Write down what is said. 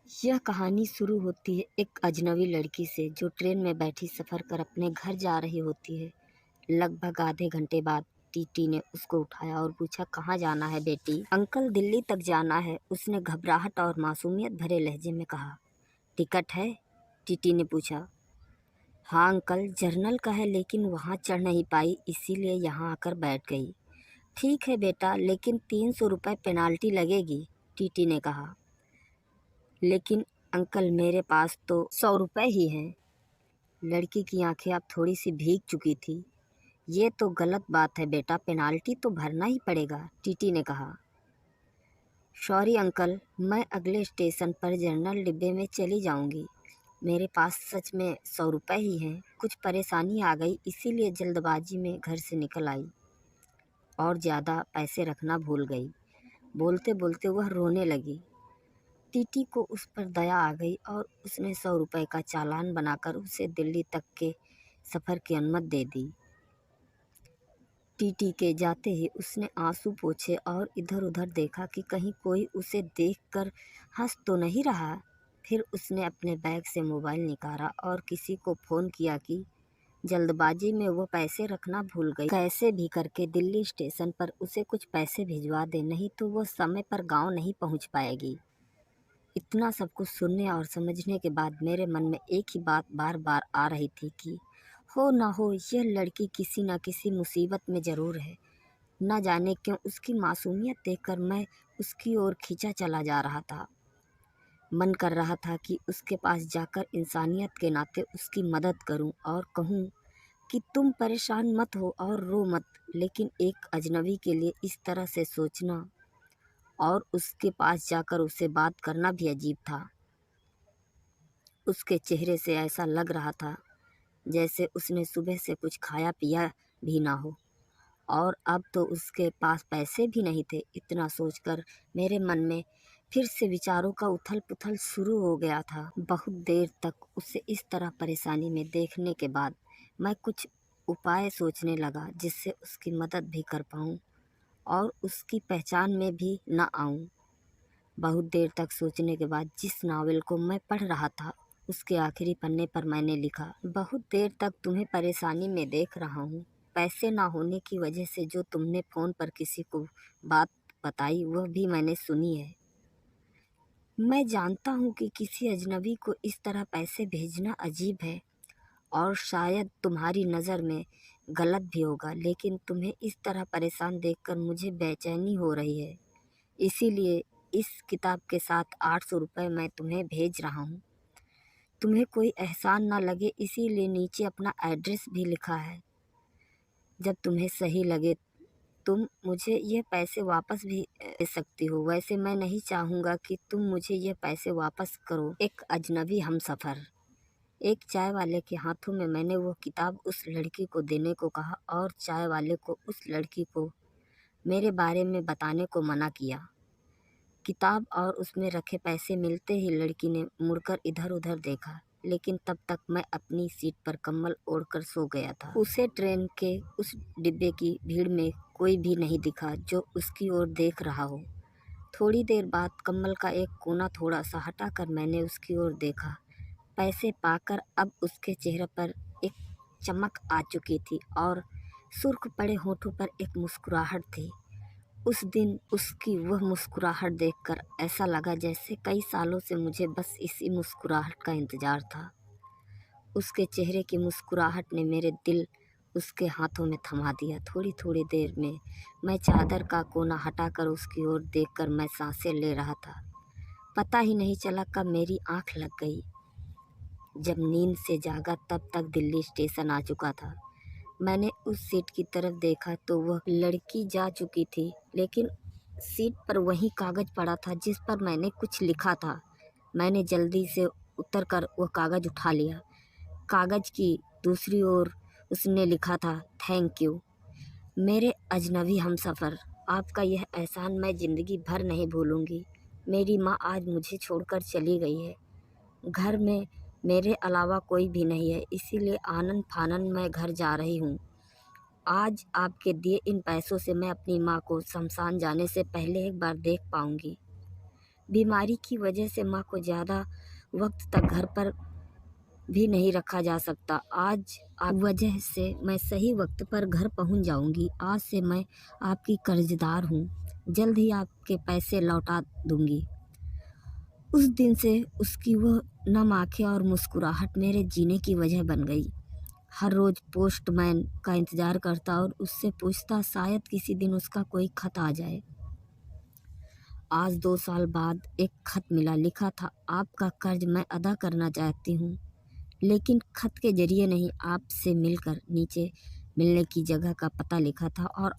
यह कहानी शुरू होती है एक अजनबी लड़की से जो ट्रेन में बैठी सफ़र कर अपने घर जा रही होती है। लगभग आधे घंटे बाद टीटी ने उसको उठाया और पूछा, कहाँ जाना है बेटी? अंकल, दिल्ली तक जाना है, उसने घबराहट और मासूमियत भरे लहजे में कहा। टिकट है? टीटी ने पूछा। हाँ अंकल, जर्नल का है, लेकिन वहाँ चढ़ नहीं पाई, इसीलिए यहाँ आकर बैठ गई। ठीक है बेटा, लेकिन 300 रुपये पेनाल्टी लगेगी, टीटी ने कहा। लेकिन अंकल, मेरे पास तो 100 रुपये ही हैं। लड़की की आंखें अब थोड़ी सी भीग चुकी थी। ये तो गलत बात है बेटा, पेनाल्टी तो भरना ही पड़ेगा, टीटी ने कहा। सॉरी अंकल, मैं अगले स्टेशन पर जनरल डिब्बे में चली जाऊंगी। मेरे पास सच में 100 रुपये ही हैं। कुछ परेशानी आ गई, इसीलिए जल्दबाजी में घर से निकल आई और ज़्यादा पैसे रखना भूल गई। बोलते बोलते वह रोने लगी। टीटी को उस पर दया आ गई और उसने 100 रुपये का चालान बनाकर उसे दिल्ली तक के सफ़र की अनुमति दे दी। टीटी के जाते ही उसने आंसू पोंछे और इधर उधर देखा कि कहीं कोई उसे देखकर हंस तो नहीं रहा। फिर उसने अपने बैग से मोबाइल निकाला और किसी को फ़ोन किया कि जल्दबाजी में वो पैसे रखना भूल गई। कैसे भी करके दिल्ली स्टेशन पर उसे कुछ पैसे भिजवा दे, नहीं तो वो समय पर गांव नहीं पहुंच पाएगी। इतना सब कुछ सुनने और समझने के बाद मेरे मन में एक ही बात बार बार आ रही थी कि हो ना हो यह लड़की किसी न किसी मुसीबत में ज़रूर है। न जाने क्यों उसकी मासूमियत देखकर मैं उसकी ओर खींचा चला जा रहा था। मन कर रहा था कि उसके पास जाकर इंसानियत के नाते उसकी मदद करूं और कहूं कि तुम परेशान मत हो और रो मत। लेकिन एक अजनबी के लिए इस तरह से सोचना और उसके पास जाकर उससे बात करना भी अजीब था। उसके चेहरे से ऐसा लग रहा था जैसे उसने सुबह से कुछ खाया पिया भी ना हो, और अब तो उसके पास पैसे भी नहीं थे। इतना सोचकर मेरे मन में फिर से विचारों का उथल पुथल शुरू हो गया था। बहुत देर तक उसे इस तरह परेशानी में देखने के बाद मैं कुछ उपाय सोचने लगा जिससे उसकी मदद भी कर पाऊँ और उसकी पहचान में भी न आऊँ। बहुत देर तक सोचने के बाद जिस नावल को मैं पढ़ रहा था उसके आखिरी पन्ने पर मैंने लिखा, बहुत देर तक तुम्हें परेशानी में देख रहा हूँ। पैसे ना होने की वजह से जो तुमने फ़ोन पर किसी को बात बताई वह भी मैंने सुनी है। मैं जानता हूँ कि किसी अजनबी को इस तरह पैसे भेजना अजीब है और शायद तुम्हारी नज़र में गलत भी होगा, लेकिन तुम्हें इस तरह परेशान देखकर मुझे बेचैनी हो रही है। इसीलिए इस किताब के साथ 800 रुपये मैं तुम्हें भेज रहा हूँ। तुम्हें कोई एहसान ना लगे, इसीलिए नीचे अपना एड्रेस भी लिखा है। जब तुम्हें सही लगे तुम मुझे ये पैसे वापस भी दे सकती हो। वैसे मैं नहीं चाहूँगा कि तुम मुझे ये पैसे वापस करो। एक अजनबी हमसफ़र। एक चाय वाले के हाथों में मैंने वो किताब उस लड़की को देने को कहा और चाय वाले को उस लड़की को मेरे बारे में बताने को मना किया। किताब और उसमें रखे पैसे मिलते ही लड़की ने मुड़कर इधर उधर देखा, लेकिन तब तक मैं अपनी सीट पर कंबल ओढ़कर सो गया था। उसे ट्रेन के उस डिब्बे की भीड़ में कोई भी नहीं दिखा जो उसकी ओर देख रहा हो। थोड़ी देर बाद कंबल का एक कोना थोड़ा सा हटाकर मैंने उसकी ओर देखा। पैसे पाकर अब उसके चेहरे पर एक चमक आ चुकी थी और सुर्ख पड़े होठों पर एक मुस्कुराहट थी। उस दिन उसकी वह मुस्कुराहट देखकर ऐसा लगा जैसे कई सालों से मुझे बस इसी मुस्कुराहट का इंतज़ार था। उसके चेहरे की मुस्कुराहट ने मेरे दिल उसके हाथों में थमा दिया। थोड़ी थोड़ी देर में मैं चादर का कोना हटाकर उसकी ओर देखकर मैं सांसें ले रहा था। पता ही नहीं चला कब मेरी आँख लग गई। जब नींद से जागा तब तक दिल्ली स्टेशन आ चुका था। मैंने उस सीट की तरफ देखा तो वह लड़की जा चुकी थी, लेकिन सीट पर वही कागज़ पड़ा था जिस पर मैंने कुछ लिखा था। मैंने जल्दी से उतरकर वह कागज़ उठा लिया। कागज़ की दूसरी ओर उसने लिखा था, थैंक यू मेरे अजनबी हमसफ़र। आपका यह एहसान मैं ज़िंदगी भर नहीं भूलूंगी। मेरी माँ आज मुझे छोड़कर चली गई है। घर में मेरे अलावा कोई भी नहीं है, इसीलिए आनन फानन मैं घर जा रही हूँ। आज आपके दिए इन पैसों से मैं अपनी माँ को शमशान जाने से पहले एक बार देख पाऊँगी। बीमारी की वजह से माँ को ज़्यादा वक्त तक घर पर भी नहीं रखा जा सकता। आज आप वजह से मैं सही वक्त पर घर पहुंच जाऊंगी। आज से मैं आपकी कर्जदार हूँ। जल्द ही आपके पैसे लौटा दूंगी। उस दिन से उसकी वह नम आंखें और मुस्कुराहट मेरे जीने की वजह बन गई। हर रोज़ पोस्टमैन का इंतज़ार करता और उससे पूछता शायद किसी दिन उसका कोई खत आ जाए। आज 2 साल बाद एक खत मिला। लिखा था, आपका कर्ज मैं अदा करना चाहती हूँ, लेकिन खत के जरिए नहीं, आपसे मिलकर। नीचे मिलने की जगह का पता लिखा था और